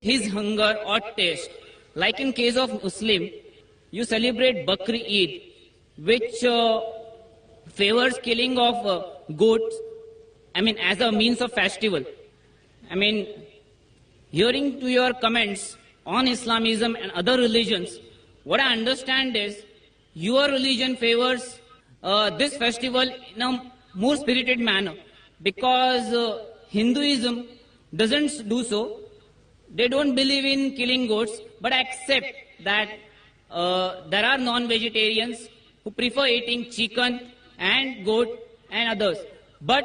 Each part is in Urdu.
his hunger or taste. Like in case of Muslim, you celebrate Bakri Eid, which favors killing of goats, as a means of festival. Hearing to your comments on Islamism and other religions, what I understand is your religion favors this festival in a more spirited manner, because Hinduism doesn't do so. They don't believe in killing goats, but accept that there are non-vegetarians who prefer eating chicken and goat and others. But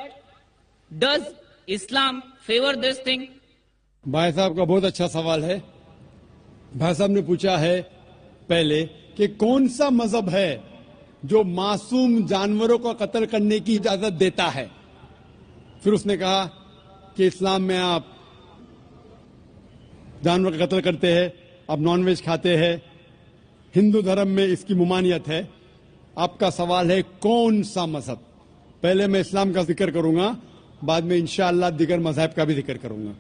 does Islam favor this thing? بھائی صاحب کا بہت اچھا سوال ہے. بھائی صاحب نے پوچھا ہے پہلے کہ کون سا مذہب ہے جو معصوم جانوروں کو قتل کرنے کی اجازت دیتا ہے. پھر اس نے کہا کہ اسلام میں آپ جانور کا قتل کرتے ہیں, آپ نان ویج کھاتے ہیں, ہندو دھرم میں اس کی ممانعت ہے. آپ کا سوال ہے کون سا مذہب. پہلے میں اسلام کا ذکر کروں گا, بعد میں انشاءاللہ دیگر مذاہب کا بھی ذکر کروں گا.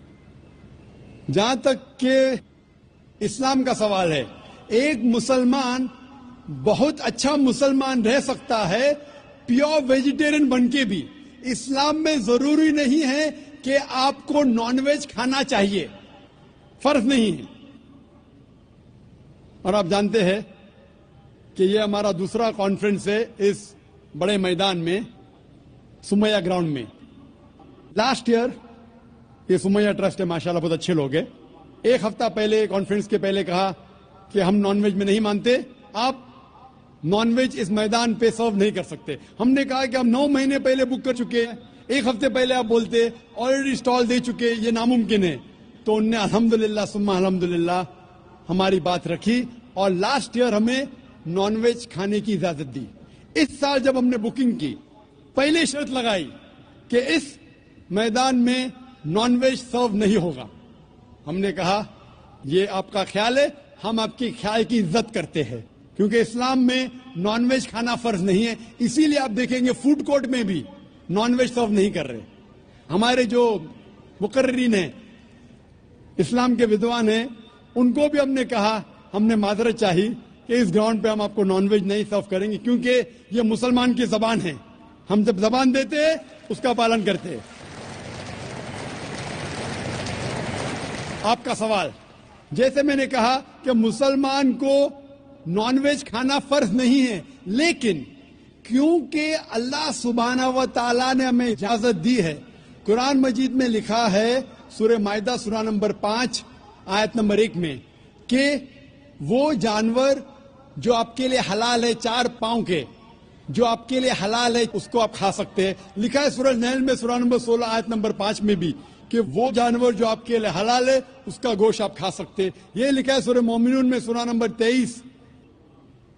جہاں تک کہ اسلام کا سوال ہے, ایک مسلمان بہت اچھا مسلمان رہ سکتا ہے پیور ویجیٹیرین بن کے بھی. اسلام میں ضروری نہیں ہے کہ آپ کو نان ویج کھانا چاہیے, فرض نہیں ہے. اور آپ جانتے ہیں کہ یہ ہمارا دوسرا کانفرنس ہے اس بڑے میدان میں, سمیہ گراؤنڈ میں. لاسٹ ایئر یہ سمیہ ٹرسٹ ہے, ماشاءاللہ بہت اچھے لوگ ہیں. ایک ہفتہ پہلے کانفرنس کے پہلے کہا کہ ہم نان ویج میں نہیں مانتے, آپ نان ویج اس میدان پہ سرو نہیں کر سکتے. ہم نے کہا کہ ہم 9 مہینے پہلے بک کر چکے ہیں, ایک ہفتے پہلے آپ بولتے آلریڈی اسٹال دے چکے, یہ ناممکن ہے. تو انہوں نے الحمدللہ ثم الحمدللہ ہماری بات رکھی اور لاسٹ ایئر ہمیں نان ویج کھانے کی اجازت دی. اس سال جب ہم نے بکنگ کی, پہلے شرط لگائی کہ اس میدان میں نان ویج سرو نہیں ہوگا. ہم نے کہا یہ آپ کا خیال ہے, ہم آپ کے خیال کی عزت کرتے ہیں, کیونکہ اسلام میں نان ویج کھانا فرض نہیں ہے. اسی لیے آپ دیکھیں گے فوڈ کورٹ میں بھی نان ویج سرو نہیں کر رہے. ہمارے جو مقررین ہیں, اسلام کے ودوان ہیں, ان کو بھی ہم نے کہا, ہم نے معذرت چاہی کہ اس گراؤنڈ پہ ہم آپ کو نان ویج نہیں سرو کریں گے, کیونکہ یہ مسلمان کی زبان ہے. ہم جب زبان دیتے ہیں اس کا پالن کرتے ہیں. آپ کا سوال, جیسے میں نے کہا کہ مسلمان کو نان ویج کھانا فرض نہیں ہے, لیکن کیونکہ اللہ سبحانہ و تعالیٰ نے ہمیں اجازت دی ہے. قرآن مجید میں لکھا ہے سورہ مائدہ سورہ نمبر 5 آیت نمبر 1 میں کہ وہ جانور جو آپ کے لیے حلال ہے 4 پاؤں کے, جو آپ کے لیے حلال ہے اس کو آپ کھا سکتے ہیں. لکھا ہے سورہ نحل میں سورہ نمبر 16 آیت نمبر 5 میں بھی کہ وہ جانور جو آپ کے لیے حلال ہے اس کا گوشت آپ کھا سکتے ہیں. یہ لکھا ہے سورہ مومنون میں سورہ نمبر 23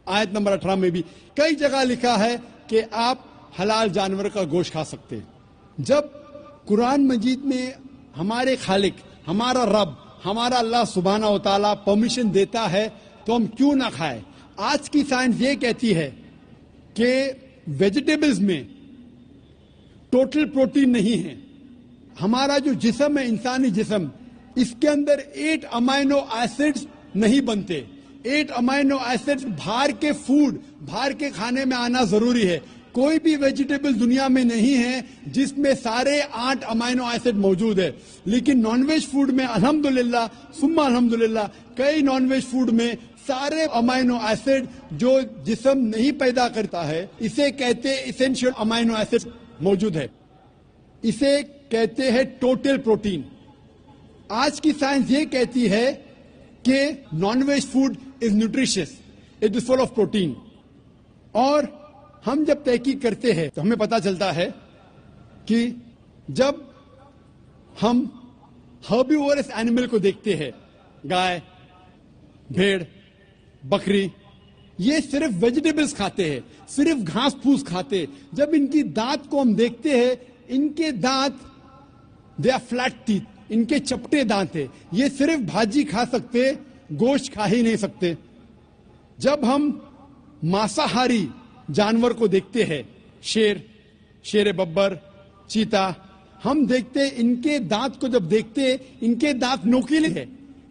آیت نمبر 18 میں بھی. کئی جگہ لکھا ہے کہ آپ حلال جانور کا گوشت کھا سکتے ہیں. جب قرآن مجید میں ہمارے خالق, ہمارا رب, ہمارا اللہ سبحانہ و تعالیٰ پرمیشن دیتا ہے تو ہم کیوں نہ کھائیں. آج کی سائنس یہ کہتی ہے کہ ویجیٹیبلز میں ٹوٹل پروٹین نہیں ہے. ہمارا جو جسم ہے, انسانی جسم, اس کے اندر 8 امائنو ایسڈز نہیں بنتے. 8 امائنو ایسڈز باہر کے فوڈ, باہر کے کھانے میں آنا ضروری ہے. کوئی بھی ویجیٹیبل دنیا میں نہیں ہے جس میں سارے 8 امائنو ایسڈ موجود ہے. لیکن نان ویج فوڈ میں الحمدللہ ثم الحمدللہ کئی نان ویج فوڈ میں سارے امائنو ایسڈ جو جسم نہیں پیدا کرتا ہے, اسے کہتے ہیں ایسینشیل امائنو ایسڈ موجود ہے. اسے کہتے ہیں ٹوٹل پروٹین. آج کی سائنس یہ کہتی ہے کہ non veg food is nutritious, it is full of protein. اور ہم جب تحقیق کرتے ہیں تو ہمیں پتا چلتا ہے کہ جب ہم ہربیورس اینیمل کو دیکھتے ہیں, گائے, بھیڑ, بکری, یہ صرف ویجیٹیبلز کھاتے ہیں, صرف گھاس پھوس کھاتے. جب ان کی دانت کو ہم دیکھتے ہیں, ان کے دانت دے آر فلیٹ ٹیتھ, ان کے چپٹے دانت ہیں. یہ صرف بھاجی کھا سکتے, گوشت کھا ہی نہیں سکتے. جب ہم ماساہاری جانور کو دیکھتے ہیں, شیر ببر, چیتا, ہم دیکھتے ان کے دانت کو جب دیکھتے ان کے دانت نوکیلے ہیں,